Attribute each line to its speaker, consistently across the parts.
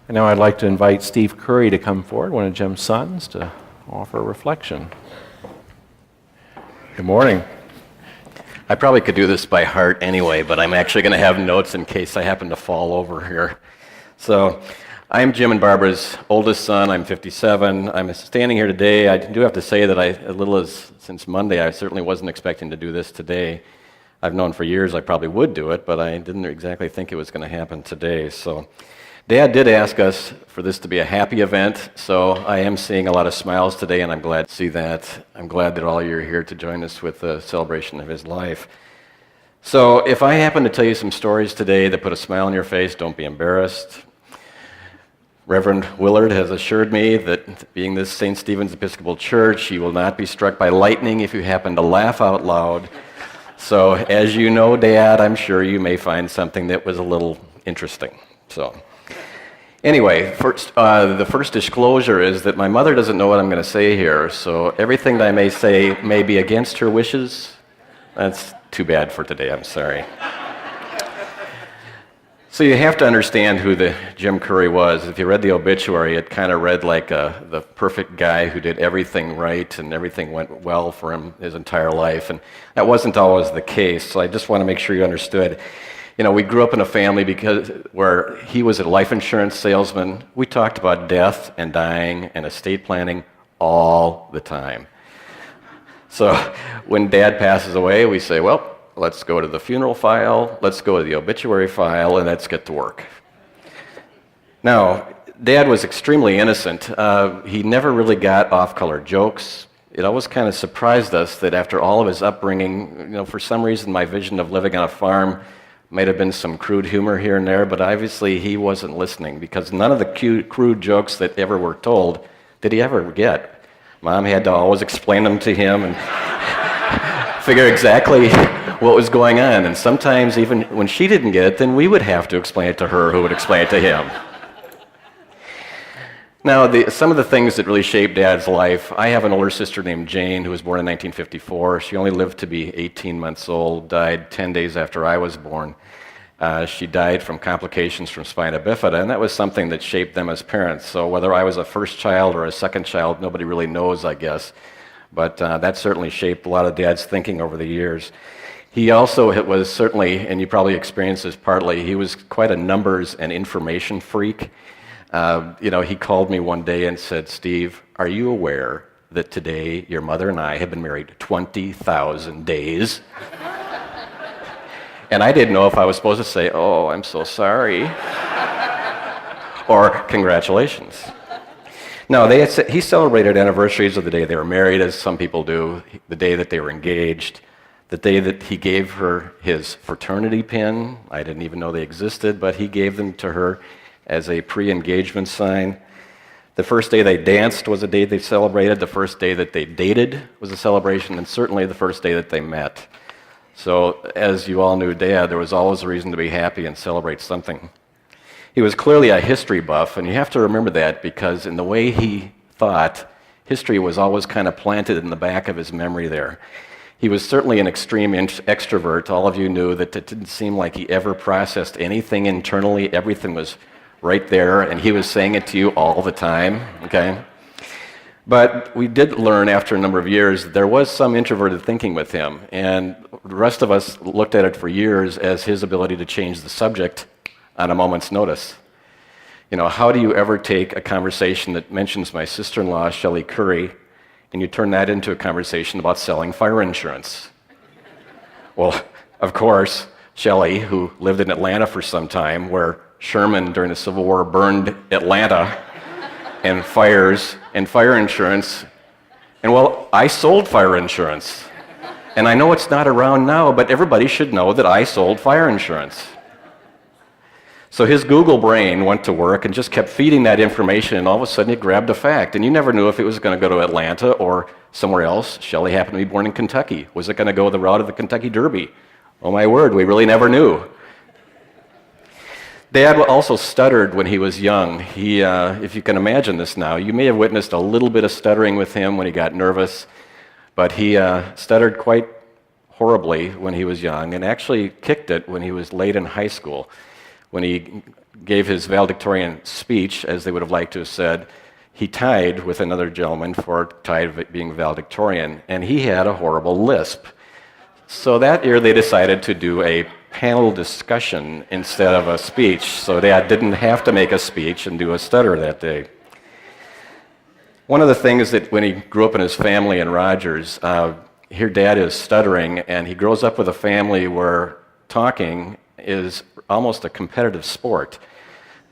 Speaker 1: And now I'd like to invite Steve Curry to come forward, one of Jim's sons, to offer a reflection. Good morning.
Speaker 2: I probably could do this by heart anyway, but I'm actually going to have notes in case I happen to fall over here. So, I'm Jim and Barbara's oldest son. I'm 57. I'm standing here today. I do have to say that since Monday, I certainly wasn't expecting to do this today. I've known for years I probably would do it, but I didn't exactly think it was going to happen today. So, Dad did ask us for this to be a happy event, so I am seeing a lot of smiles today, and I'm glad to see that. I'm glad that all of you are here to join us with the celebration of his life. So if I happen to tell you some stories today that put a smile on your face, don't be embarrassed. Reverend Willard has assured me that being this St. Stephen's Episcopal Church, you will not be struck by lightning if you happen to laugh out loud. So as you know, Dad, I'm sure you may find something that was a little interesting. Anyway, the first disclosure is that my mother doesn't know what I'm going to say here, so everything that I may say may be against her wishes. That's too bad for today, I'm sorry. So you have to understand who the Jim Curry was. If you read the obituary, it kind of read like the perfect guy who did everything right and everything went well for him his entire life, and that wasn't always the case, so I just want to make sure you understood. You know, we grew up in a family where he was a life insurance salesman. We talked about death and dying and estate planning all the time. So when Dad passes away, we say, well, let's go to the funeral file, let's go to the obituary file, and let's get to work. Now, Dad was extremely innocent. He never really got off-color jokes. It always kind of surprised us that after all of his upbringing, for some reason my vision of living on a farm might have been some crude humor here and there, but obviously he wasn't listening because none of the crude jokes that ever were told did he ever get. Mom had to always explain them to him and figure exactly what was going on. And sometimes even when she didn't get it, then we would have to explain it to her who would explain it to him. Now, some of the things that really shaped Dad's life, I have an older sister named Jane who was born in 1954. She only lived to be 18 months old, died 10 days after I was born. She died from complications from spina bifida, and that was something that shaped them as parents. So whether I was a first child or a second child, nobody really knows, I guess. But that certainly shaped a lot of Dad's thinking over the years. He also was certainly, and you probably experienced this partly, he was quite a numbers and information freak. He called me one day and said, Steve, are you aware that today your mother and I have been married 20,000 days? And I didn't know if I was supposed to say, oh, I'm so sorry, or congratulations. No, he celebrated anniversaries of the day they were married, as some people do, the day that they were engaged, the day that he gave her his fraternity pin. I didn't even know they existed, but he gave them to her as a pre-engagement sign. The first day they danced was a day they celebrated. The first day that they dated was a celebration, and certainly the first day that they met. So, as you all knew Dad, there was always a reason to be happy and celebrate something. He was clearly a history buff, and you have to remember that because in the way he thought, history was always kind of planted in the back of his memory there. He was certainly an extreme extrovert. All of you knew that it didn't seem like he ever processed anything internally. Everything was right there, and he was saying it to you all the time, okay? But we did learn after a number of years that there was some introverted thinking with him, and the rest of us looked at it for years as his ability to change the subject on a moment's notice. How do you ever take a conversation that mentions my sister-in-law, Shelley Curry, and you turn that into a conversation about selling fire insurance? Well, of course, Shelley, who lived in Atlanta for some time, where Sherman during the Civil War burned Atlanta and fire insurance. And well, I sold fire insurance. And I know it's not around now, but everybody should know that I sold fire insurance. So his Google brain went to work and just kept feeding that information, and all of a sudden it grabbed a fact. And you never knew if it was going to go to Atlanta or somewhere else. Shelley happened to be born in Kentucky. Was it going to go the route of the Kentucky Derby? Oh my word, we really never knew. Dad also stuttered when he was young. He, if you can imagine this now, you may have witnessed a little bit of stuttering with him when he got nervous, but he stuttered quite horribly when he was young and actually kicked it when he was late in high school. when he gave his valedictorian speech, as they would have liked to have said, he tied with another gentleman for tied of being valedictorian, and he had a horrible lisp. So that year they decided to do a panel discussion instead of a speech, so Dad didn't have to make a speech and do a stutter that day. One of the things that when he grew up in his family in Rogers, here Dad is stuttering, and he grows up with a family where talking is almost a competitive sport.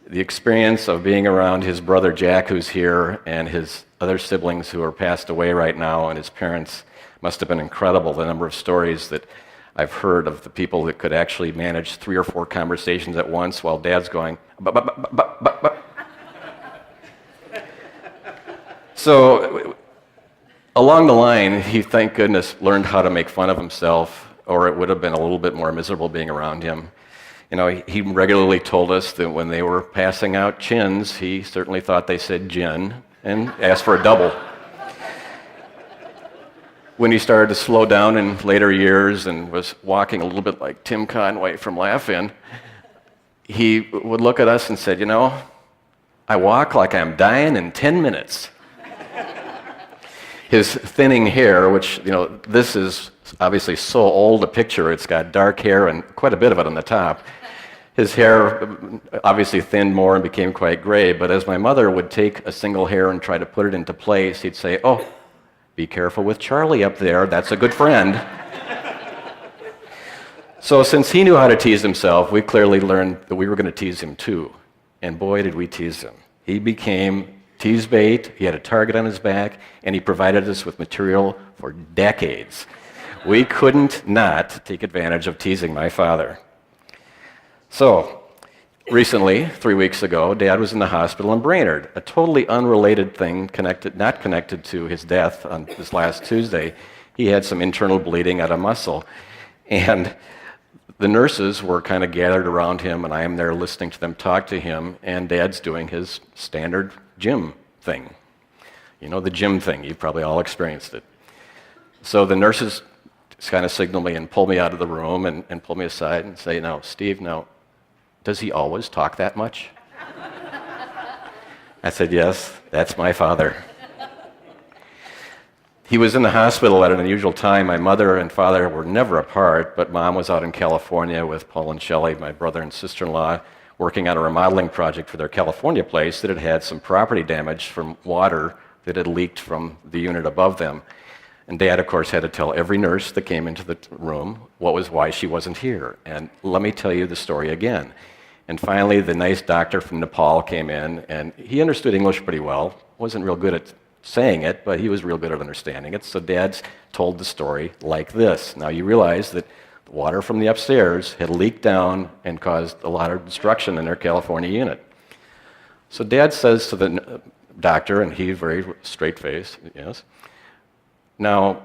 Speaker 2: The experience of being around his brother Jack, who's here, and his other siblings who are passed away right now, and his parents must have been incredible. The number of stories that I've heard of the people that could actually manage 3 or 4 conversations at once while Dad's going, "Ba-ba-ba-ba-ba-ba." So along the line, he, thank goodness, learned how to make fun of himself, or it would have been a little bit more miserable being around him. You know, he regularly told us that when they were passing out chins, he certainly thought they said gin and asked for a double. When he started to slow down in later years and was walking a little bit like Tim Conway from Laugh-In, he would look at us and said, "You know, I walk like I'm dying in 10 minutes. His thinning hair, which, you know, this is obviously so old a picture, it's got dark hair and quite a bit of it on the top. His hair obviously thinned more and became quite gray, but as my mother would take a single hair and try to put it into place, he'd say, "Oh, be careful with Charlie up there, that's a good friend." So since he knew how to tease himself, we clearly learned that we were going to tease him too. And boy, did we tease him. He became tease bait, he had a target on his back, and he provided us with material for decades. We couldn't not take advantage of teasing my father. So, recently, 3 weeks ago, Dad was in the hospital in Brainerd, a totally unrelated thing, not connected to his death on this last Tuesday. He had some internal bleeding at a muscle, and the nurses were kind of gathered around him, and I am there listening to them talk to him, and Dad's doing his standard gym thing. You know, the gym thing, you've probably all experienced it. So the nurses kind of signal me and pull me out of the room and pull me aside and say, "Now, Steve, now, does he always talk that much?" I said, "Yes, that's my father." He was in the hospital at an unusual time. My mother and father were never apart, but Mom was out in California with Paul and Shelley, my brother and sister-in-law, working on a remodeling project for their California place that had had some property damage from water that had leaked from the unit above them. And Dad, of course, had to tell every nurse that came into the room why she wasn't here. And let me tell you the story again. And finally, the nice doctor from Nepal came in, and he understood English pretty well. Wasn't real good at saying it, but he was real good at understanding it. So Dad's told the story like this. Now, you realize that the water from the upstairs had leaked down and caused a lot of destruction in their California unit. So Dad says to the doctor, and he very straight-faced, "Yes. Now,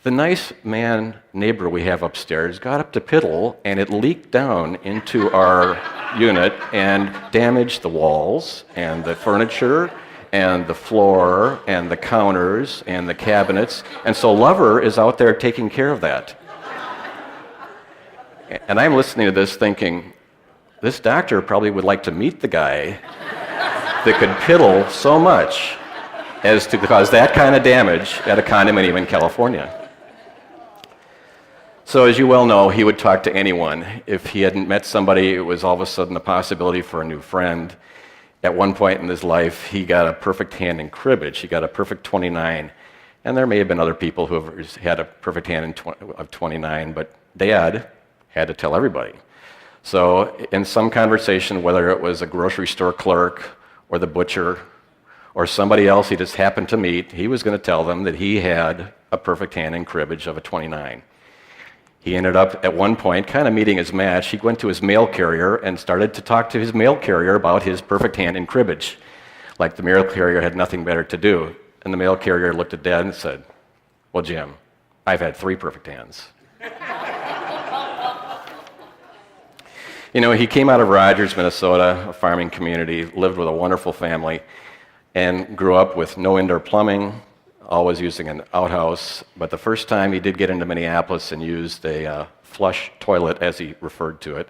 Speaker 2: the nice man neighbor we have upstairs got up to piddle, and it leaked down into our unit and damaged the walls and the furniture and the floor and the counters and the cabinets, and so Lover is out there taking care of that." And I'm listening to this thinking, this doctor probably would like to meet the guy that could piddle so much as to cause that kind of damage at a condominium in California. So as you well know, he would talk to anyone. If he hadn't met somebody, it was all of a sudden a possibility for a new friend. At one point in his life, he got a perfect hand in cribbage. He got a perfect 29. And there may have been other people who have had a perfect hand of 29, but Dad had to tell everybody. So in some conversation, whether it was a grocery store clerk or the butcher or somebody else he just happened to meet, he was going to tell them that he had a perfect hand in cribbage of a 29. He ended up, at one point, kind of meeting his match. He went to his mail carrier and started to talk to his mail carrier about his perfect hand in cribbage, like the mail carrier had nothing better to do. And the mail carrier looked at Dad and said, "Well, Jim, I've had 3 perfect hands." You know, he came out of Rogers, Minnesota, a farming community, lived with a wonderful family, and grew up with no indoor plumbing, always using an outhouse. But the first time he did get into Minneapolis and used a flush toilet, as he referred to it,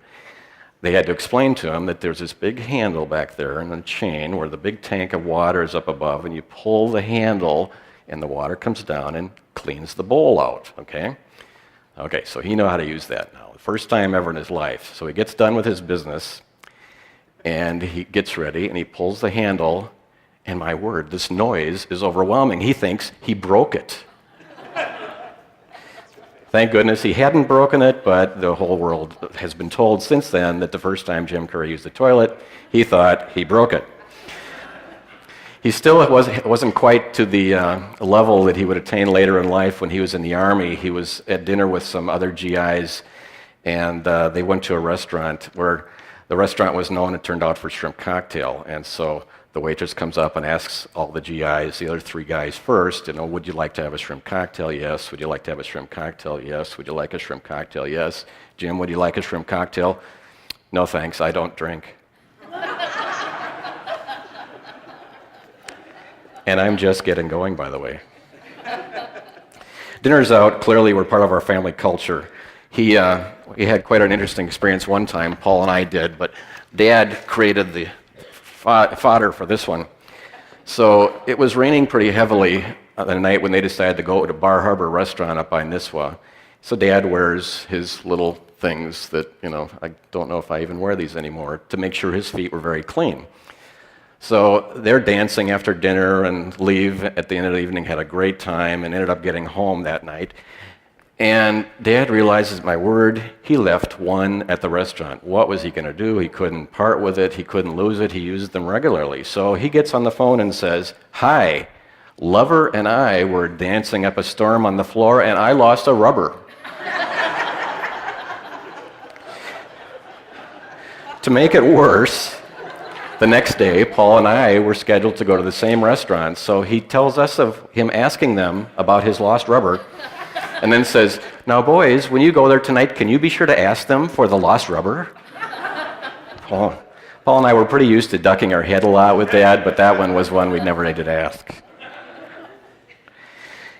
Speaker 2: they had to explain to him that there's this big handle back there and a chain where the big tank of water is up above, and you pull the handle and the water comes down and cleans the bowl out, okay? Okay, so he knew how to use that now. The first time ever in his life. So he gets done with his business, and he gets ready, and he pulls the handle, and my word, this noise is overwhelming. He thinks he broke it. Thank goodness he hadn't broken it, but the whole world has been told since then that the first time Jim Curry used the toilet, he thought he broke it. He still wasn't quite to the level that he would attain later in life when he was in the Army. He was at dinner with some other GIs, and they went to a restaurant where the restaurant was known, it turned out, for shrimp cocktail. And so the waitress comes up and asks all the GIs, the other three guys first, would you like to have a shrimp cocktail? Yes. Would you like to have a shrimp cocktail? Yes. Would you like a shrimp cocktail? Yes. Jim, would you like a shrimp cocktail? No, thanks. I don't drink. And I'm just getting going, by the way. Dinners out clearly were part of our family culture. We had quite an interesting experience one time, Paul and I did, but Dad created the fodder for this one. So it was raining pretty heavily the night when they decided to go to Bar Harbor restaurant up by Nisswa. So Dad wears his little things that, I don't know if I even wear these anymore, to make sure his feet were very clean. So they're dancing after dinner and leave at the end of the evening, had a great time, and ended up getting home that night. And Dad realizes, my word, he left one at the restaurant. What was he going to do? He couldn't part with it. He couldn't lose it. He used them regularly. So he gets on the phone and says, "Hi, Lover and I were dancing up a storm on the floor, and I lost a rubber." To make it worse, the next day, Paul and I were scheduled to go to the same restaurant. So he tells us of him asking them about his lost rubber, and then says, "Now, boys, when you go there tonight, can you be sure to ask them for the lost rubber?" Paul and I were pretty used to ducking our head a lot with Dad, but that one was one we never needed to ask.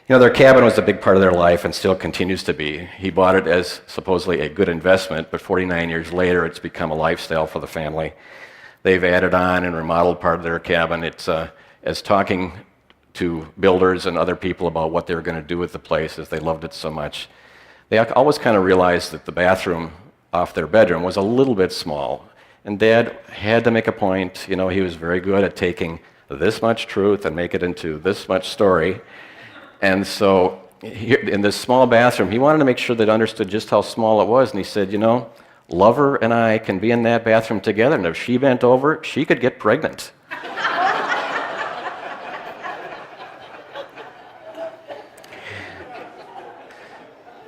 Speaker 2: Their cabin was a big part of their life and still continues to be. He bought it as supposedly a good investment, but 49 years later, it's become a lifestyle for the family. They've added on and remodeled part of their cabin. It's as talking to builders and other people about what they were going to do with the place, as they loved it so much. They always kind of realized that the bathroom off their bedroom was a little bit small. And Dad had to make a point. He was very good at taking this much truth and make it into this much story. And so in this small bathroom, he wanted to make sure they understood just how small it was. And he said, Lover and I can be in that bathroom together, and if she bent over, she could get pregnant.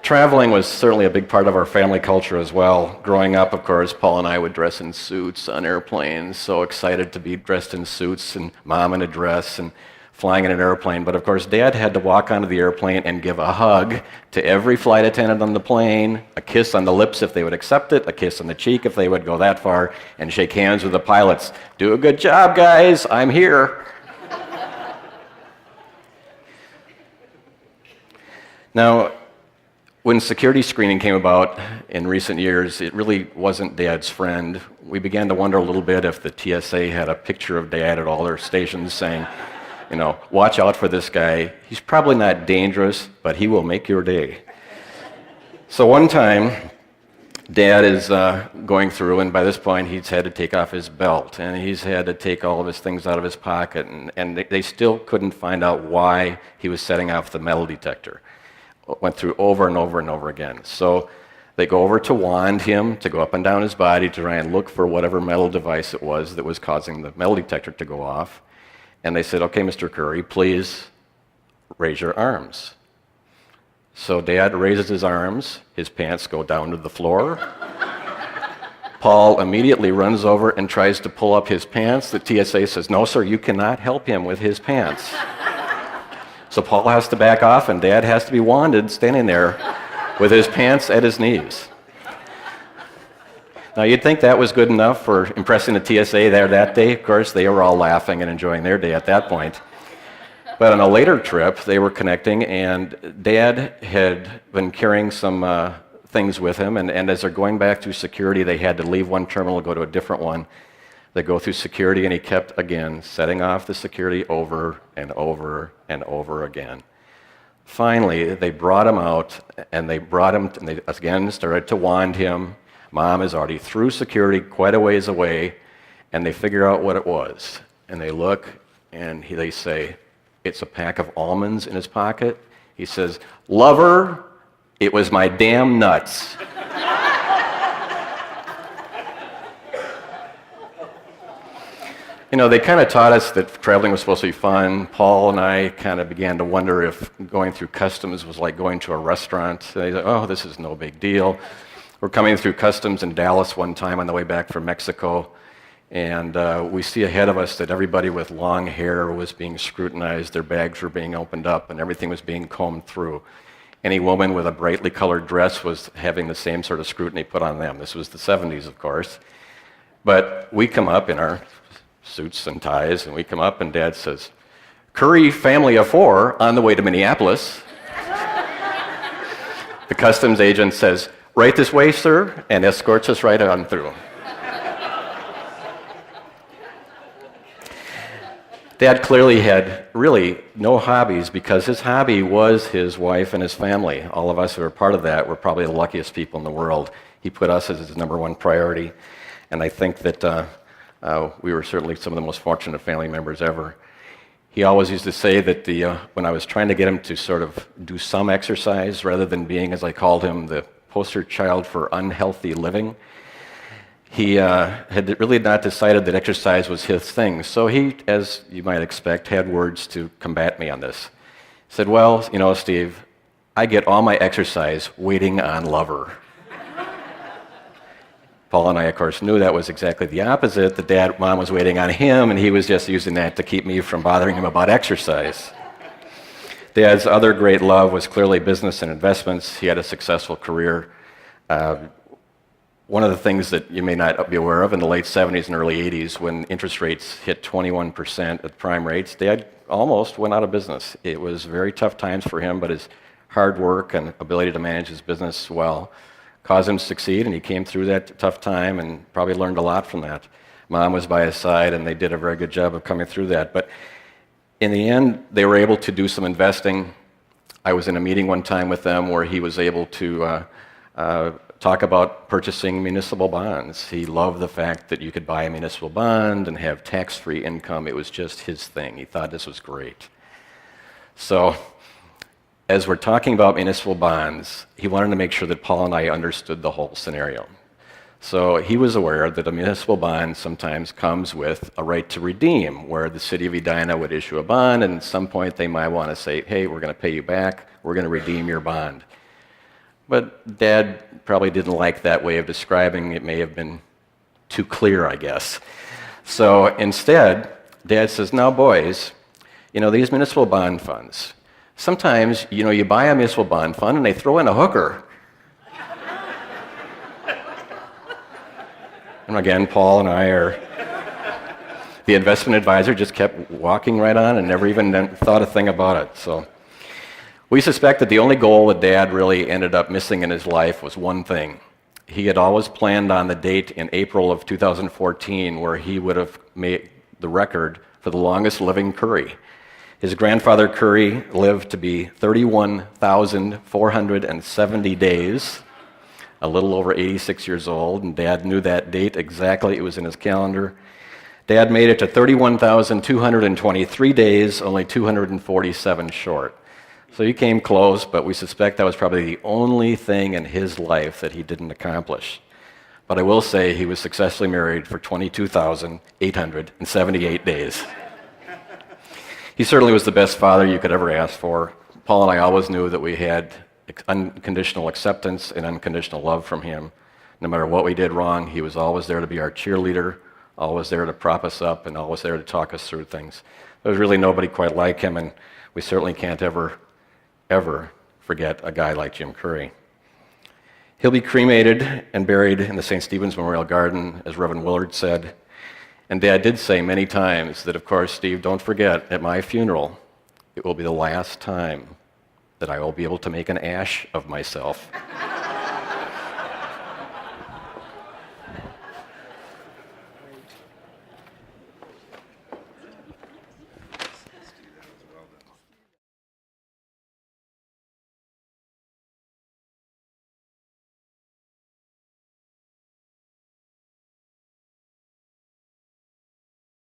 Speaker 2: Traveling was certainly a big part of our family culture as well. Growing up, of course, Paul and I would dress in suits on airplanes, so excited to be dressed in suits, and Mom in a dress, and flying in an airplane. But of course, Dad had to walk onto the airplane and give a hug to every flight attendant on the plane, a kiss on the lips if they would accept it, a kiss on the cheek if they would go that far, and shake hands with the pilots. "Do a good job, guys, I'm here." Now, when security screening came about in recent years, it really wasn't Dad's friend. We began to wonder a little bit if the TSA had a picture of Dad at all their stations saying, "Watch out for this guy. He's probably not dangerous, but he will make your day." So one time, Dad is going through, and by this point, he's had to take off his belt, and he's had to take all of his things out of his pocket, and they still couldn't find out why he was setting off the metal detector. Went through over and over and over again. So they go over to wand him to go up and down his body to try and look for whatever metal device it was that was causing the metal detector to go off. And they said, "Okay, Mr. Curry, please raise your arms." So Dad raises his arms, his pants go down to the floor. Paul immediately runs over and tries to pull up his pants. The TSA says, "No, sir, you cannot help him with his pants." So Paul has to back off, and Dad has to be wanded, standing there with his pants at his knees. Now, you'd think that was good enough for impressing the TSA there that day. Of course, they were all laughing and enjoying their day at that point. But on a later trip, they were connecting, and Dad had been carrying some things with him, and as they're going back through security, they had to leave one terminal, go to a different one. They go through security, and he kept, again, setting off the security over and over and over again. Finally, they brought him out, and they again started to wand him. Mom is already through security, quite a ways away, and they figure out what it was. And they look, and they say, it's a pack of almonds in his pocket. He says, "Lover, it was my damn nuts." You know, they kind of taught us that traveling was supposed to be fun. Paul and I kind of began to wonder if going through customs was like going to a restaurant. They said, "Oh, this is no big deal." We're coming through customs in Dallas one time on the way back from Mexico, and we see ahead of us that everybody with long hair was being scrutinized, their bags were being opened up, and everything was being combed through. Any woman with a brightly colored dress was having the same sort of scrutiny put on them. This was the 70s, of course. But we come up in our suits and ties, and we come up, and Dad says, "Curry family of 4 on the way to Minneapolis." The customs agent says, "Right this way, sir," and escorts us right on through. Dad clearly had really no hobbies, because his hobby was his wife and his family. All of us who are part of that were probably the luckiest people in the world. He put us as his number one priority, and I think that we were certainly some of the most fortunate family members ever. He always used to say that when I was trying to get him to sort of do some exercise rather than being, as I called him, the poster child for unhealthy living, he had really not decided that exercise was his thing. So he, as you might expect, had words to combat me on this. He said, "Well, you know, Steve, I get all my exercise waiting on Lover." Paul and I, of course, knew that was exactly the opposite. The Mom was waiting on him, and he was just using that to keep me from bothering him about exercise. Dad's other great love was clearly business and investments. He had a successful career. One of the things that you may not be aware of, in the late 70s and early 80s, when interest rates hit 21% at prime rates, Dad almost went out of business. It was very tough times for him, but his hard work and ability to manage his business well caused him to succeed, and he came through that tough time and probably learned a lot from that. Mom was by his side, and they did a very good job of coming through that. But in the end, they were able to do some investing. I was in a meeting one time with them where he was able to talk about purchasing municipal bonds. He loved the fact that you could buy a municipal bond and have tax-free income. It was just his thing. He thought this was great. So as we're talking about municipal bonds, he wanted to make sure that Paul and I understood the whole scenario. So he was aware that a municipal bond sometimes comes with a right to redeem, where the city of Edina would issue a bond, and at some point they might want to say, "Hey, we're going to pay you back. We're going to redeem your bond." But Dad probably didn't like that way of describing it. May have been too clear, I guess. So instead, Dad says, "Now, boys, you know, these municipal bond funds, sometimes, you know, you buy a municipal bond fund and they throw in a hooker." And again, Paul and I the investment advisor just kept walking right on and never even thought a thing about it. So we suspect that the only goal that Dad really ended up missing in his life was one thing. He had always planned on the date in April of 2014 where he would have made the record for the longest living Curry. His grandfather Curry lived to be 31,470 days, a little over 86 years old, and Dad knew that date exactly. It was in his calendar. Dad made it to 31,223 days, only 247 short. So he came close, but we suspect that was probably the only thing in his life that he didn't accomplish. But I will say he was successfully married for 22,878 days. He certainly was the best father you could ever ask for. Paul and I always knew that we had unconditional acceptance and unconditional love from him. No matter what we did wrong, he was always there to be our cheerleader, always there to prop us up, and always there to talk us through things. There was really nobody quite like him, and we certainly can't ever forget a guy like Jim Curry. He'll be cremated and buried in the St. Stephen's Memorial Garden, as Reverend Willard said. And Dad did say many times that, of course, Steve, don't forget, at my funeral, it will be the last time that I will be able to make an ash of myself.